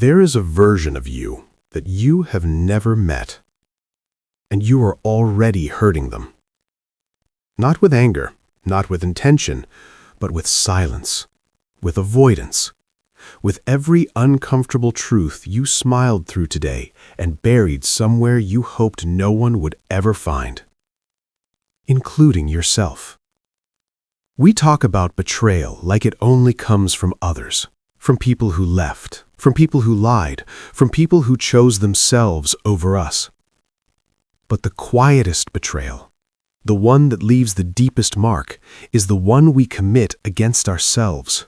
There is a version of you that you have never met, and you are already hurting them. Not with anger, not with intention, but with silence, with avoidance, with every uncomfortable truth you smiled through today and buried somewhere you hoped no one would ever find, including yourself. We talk about betrayal like it only comes from others, from people who left, from people who lied, from people who chose themselves over us. But the quietest betrayal, the one that leaves the deepest mark, is the one we commit against ourselves.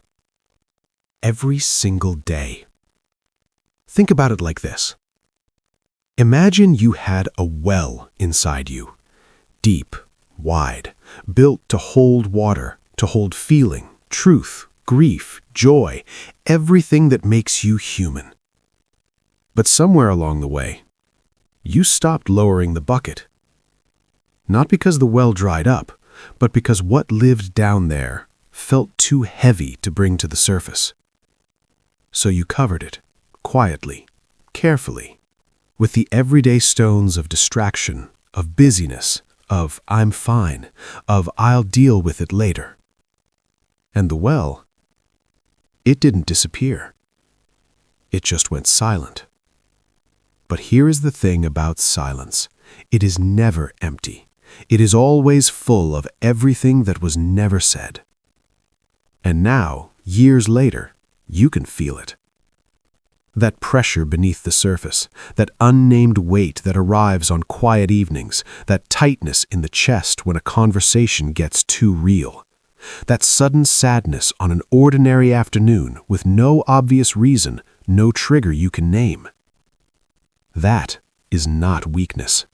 Every single day. Think about it like this. Imagine you had a well inside you, deep, wide, built to hold water, to hold feeling, truth, grief, joy, everything that makes you human. But somewhere along the way, you stopped lowering the bucket. Not because the well dried up, but because what lived down there felt too heavy to bring to the surface. So you covered it, quietly, carefully, with the everyday stones of distraction, of busyness, of I'm fine, of I'll deal with it later. And the well, it didn't disappear. It just went silent. But here is the thing about silence. It is never empty. It is always full of everything that was never said. And now, years later, you can feel it. That pressure beneath the surface, that unnamed weight that arrives on quiet evenings, that tightness in the chest when a conversation gets too real. That sudden sadness on an ordinary afternoon with no obvious reason, no trigger you can name. That is not weakness.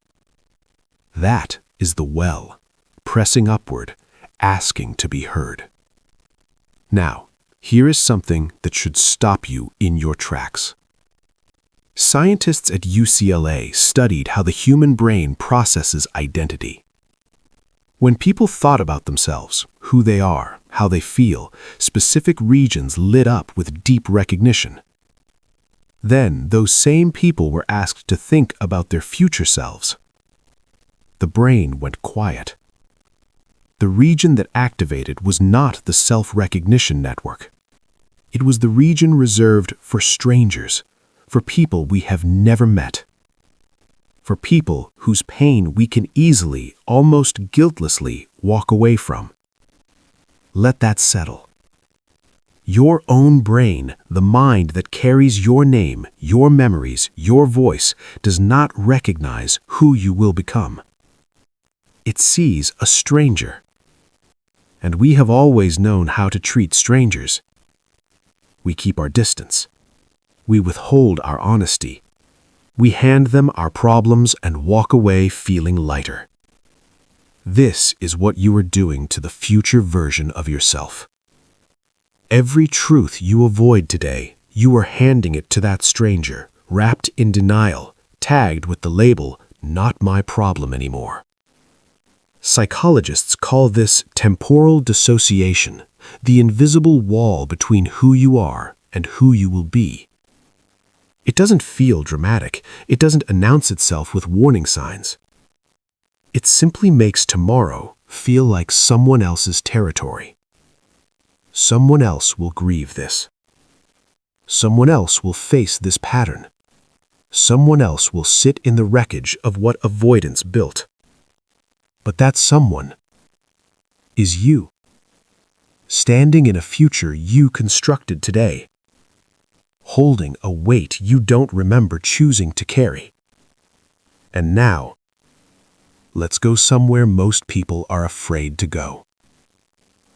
That is the well, pressing upward, asking to be heard. Now, here is something that should stop you in your tracks. Scientists at UCLA studied how the human brain processes identity. When people thought about themselves, who they are, how they feel, specific regions lit up with deep recognition. Then those same people were asked to think about their future selves. The brain went quiet. The region that activated was not the self-recognition network. It was the region reserved for strangers, for people we have never met, for people whose pain we can easily, almost guiltlessly, walk away from. Let that settle. Your own brain, the mind that carries your name, your memories, your voice, does not recognize who you will become. It sees a stranger. And we have always known how to treat strangers. We keep our distance. We withhold our honesty. We hand them our problems and walk away feeling lighter. This is what you are doing to the future version of yourself. Every truth you avoid today, you are handing it to that stranger, wrapped in denial, tagged with the label, "Not my problem anymore." Psychologists call this temporal dissociation, the invisible wall between who you are and who you will be. It doesn't feel dramatic. It doesn't announce itself with warning signs. It simply makes tomorrow feel like someone else's territory. Someone else will grieve this. Someone else will face this pattern. Someone else will sit in the wreckage of what avoidance built. But that someone is you, standing in a future you constructed today, holding a weight you don't remember choosing to carry. And now, let's go somewhere most people are afraid to go.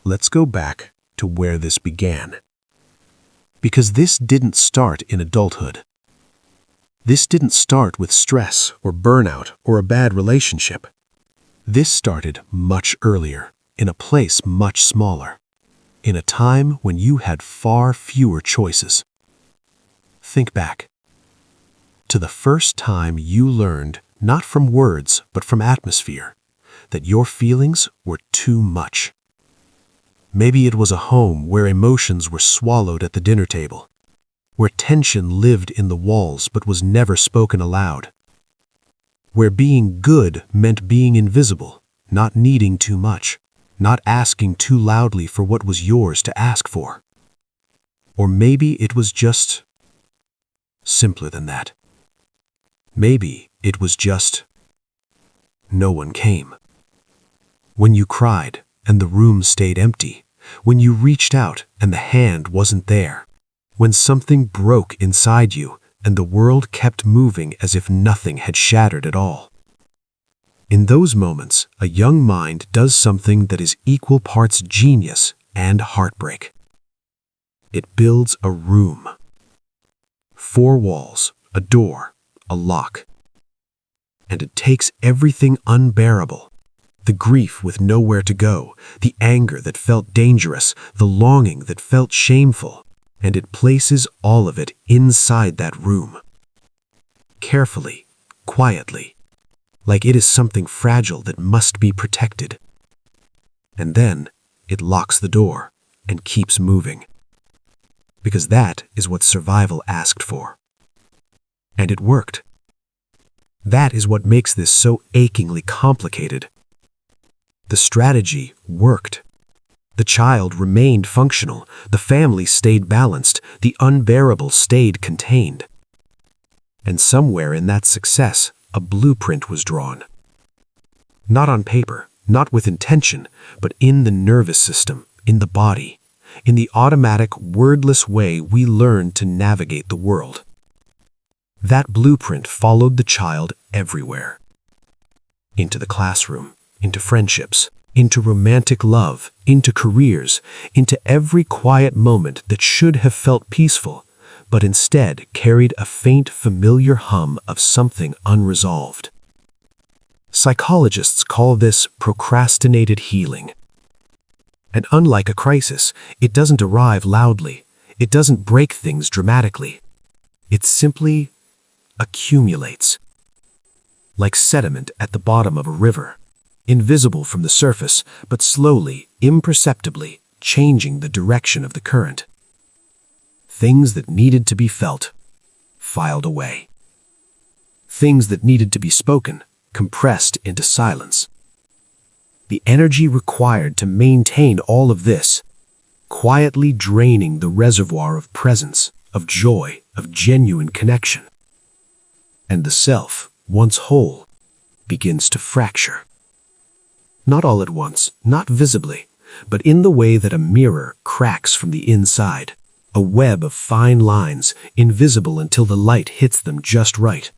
Let's go back to where this began. Because this didn't start in adulthood. This didn't start with stress or burnout or a bad relationship. This started much earlier, in a place much smaller, in a time when you had far fewer choices. Think back to the first time you learned, not from words, but from atmosphere, that your feelings were too much. Maybe it was a home where emotions were swallowed at the dinner table. where tension lived in the walls but was never spoken aloud, where being good meant being invisible, not needing too much, not asking too loudly for what was yours to ask for. Or maybe it was just simpler than that. Maybe it was just no one came. When you cried and the room stayed empty, when you reached out and the hand wasn't there, when something broke inside you and the world kept moving as if nothing had shattered at all. In those moments, a young mind does something that is equal parts genius and heartbreak. It builds a room. 4 walls, a door, a lock. And it takes everything unbearable, the grief with nowhere to go, the anger that felt dangerous, the longing that felt shameful, and it places all of it inside that room. Carefully, quietly, like it is something fragile that must be protected. And then it locks the door and keeps moving. Because that is what survival asked for. And it worked. That is what makes this so achingly complicated. The strategy worked. The child remained functional, the family stayed balanced, the unbearable stayed contained. And somewhere in that success, a blueprint was drawn. Not on paper, not with intention, but in the nervous system, in the body, in the automatic, wordless way we learn to navigate the world. That blueprint followed the child everywhere. Into the classroom, into friendships, into romantic love, into careers, into every quiet moment that should have felt peaceful, but instead carried a faint, familiar hum of something unresolved. Psychologists call this procrastinated healing. And unlike a crisis, it doesn't arrive loudly. It doesn't break things dramatically. It simply accumulates. Like sediment at the bottom of a river, invisible from the surface, but slowly, imperceptibly, changing the direction of the current. Things that needed to be felt, filed away. Things that needed to be spoken, compressed into silence. The energy required to maintain all of this, quietly draining the reservoir of presence, of joy, of genuine connection. And the self, once whole, begins to fracture. Not all at once, not visibly, but in the way that a mirror cracks from the inside, a web of fine lines, invisible until the light hits them just right.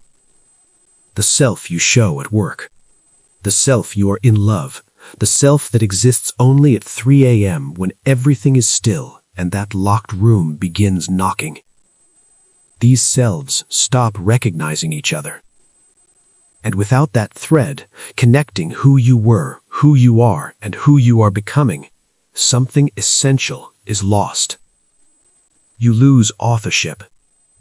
The self you show at work, the self you are in love, the self that exists only at 3 a.m. when everything is still and that locked room begins knocking. These selves stop recognizing each other. And without that thread, connecting who you were, who you are, and who you are becoming, something essential is lost. You lose authorship.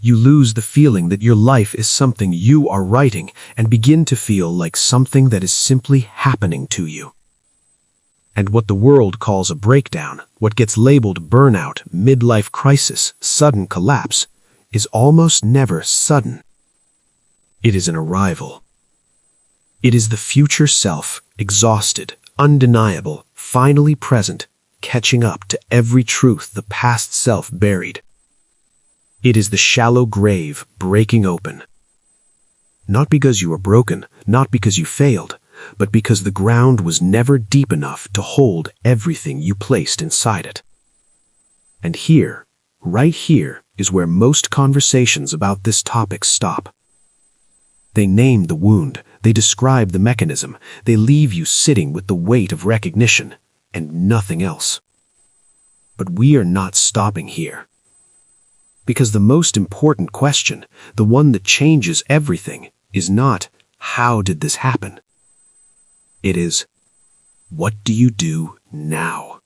You lose the feeling that your life is something you are writing and begin to feel like something that is simply happening to you. And what the world calls a breakdown, what gets labeled burnout, midlife crisis, sudden collapse, is almost never sudden. It is an arrival. It is the future self, exhausted, undeniable, finally present, catching up to every truth the past self buried. It is the shallow grave breaking open. Not because you are broken, not because you failed, but because the ground was never deep enough to hold everything you placed inside it. And here, right here, is where most conversations about this topic stop. They name the wound, they describe the mechanism, they leave you sitting with the weight of recognition, and nothing else. But we are not stopping here. Because the most important question, the one that changes everything, is not, how did this happen? It is, what do you do now?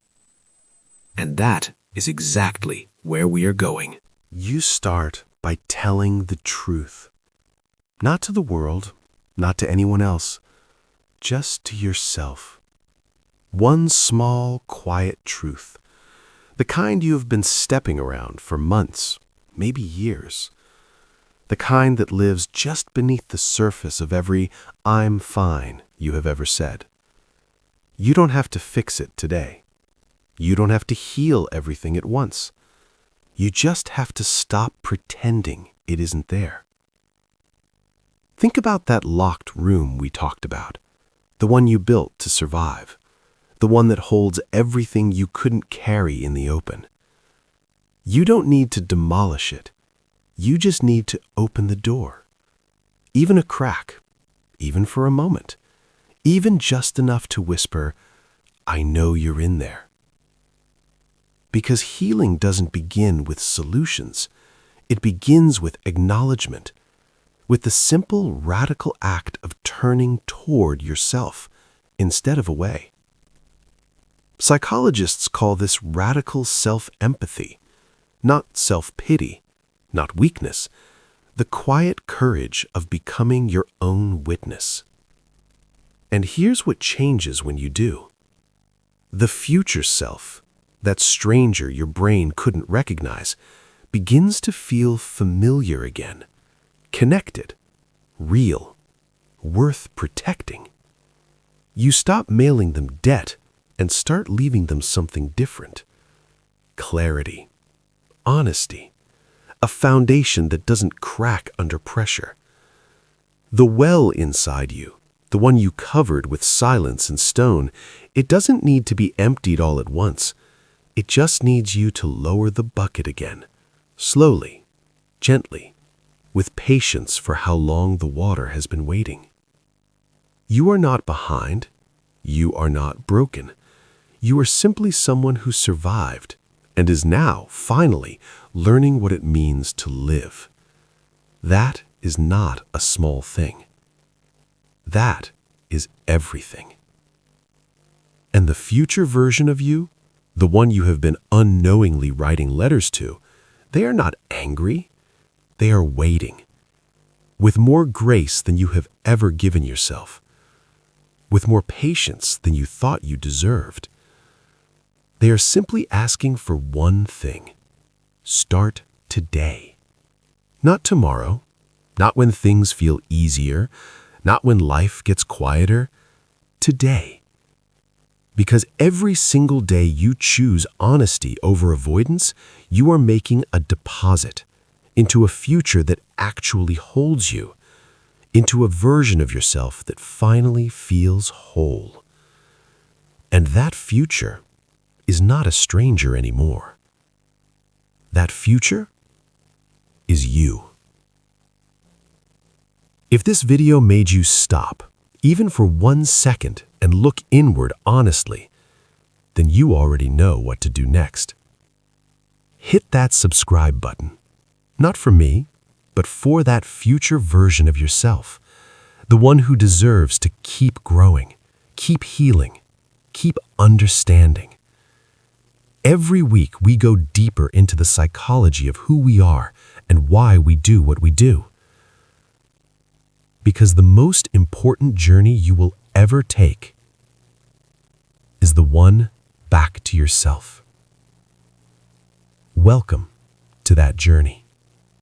And that is exactly where we are going. You start by telling the truth. Not to the world, not to anyone else, just to yourself. One small, quiet truth, the kind you have been stepping around for months, maybe years. The kind that lives just beneath the surface of every "I'm fine" you have ever said. You don't have to fix it today. You don't have to heal everything at once. You just have to stop pretending it isn't there. Think about that locked room we talked about, the one you built to survive, the one that holds everything you couldn't carry in the open. You don't need to demolish it. You just need to open the door. Even a crack, even for a moment, even just enough to whisper, "I know you're in there." Because healing doesn't begin with solutions. It begins with acknowledgement, with the simple, radical act of turning toward yourself instead of away. Psychologists call this radical self-empathy, not self-pity, not weakness, the quiet courage of becoming your own witness. And here's what changes when you do. The future self, that stranger your brain couldn't recognize, begins to feel familiar again, connected, real, worth protecting. You stop mailing them debt and start leaving them something different. Clarity, honesty, a foundation that doesn't crack under pressure. The well inside you, the one you covered with silence and stone, it doesn't need to be emptied all at once. It just needs you to lower the bucket again, slowly, gently, with patience for how long the water has been waiting. You are not behind. You are not broken. You are simply someone who survived and is now, finally, learning what it means to live. That is not a small thing. That is everything. And the future version of you, the one you have been unknowingly writing letters to, they are not angry. They are waiting, with more grace than you have ever given yourself, with more patience than you thought you deserved. They are simply asking for one thing: start today. Not tomorrow, not when things feel easier, not when life gets quieter. Today. Because every single day you choose honesty over avoidance, you are making a deposit into a future that actually holds you, into a version of yourself that finally feels whole. And that future is not a stranger anymore. That future is you. If this video made you stop, even for 1 second, and look inward honestly, then you already know what to do next. Hit that subscribe button, not for me, but for that future version of yourself, the one who deserves to keep growing, keep healing, keep understanding. Every week we go deeper into the psychology of who we are and why we do what we do. Because the most important journey you will ever take is the one back to yourself. Welcome to that journey.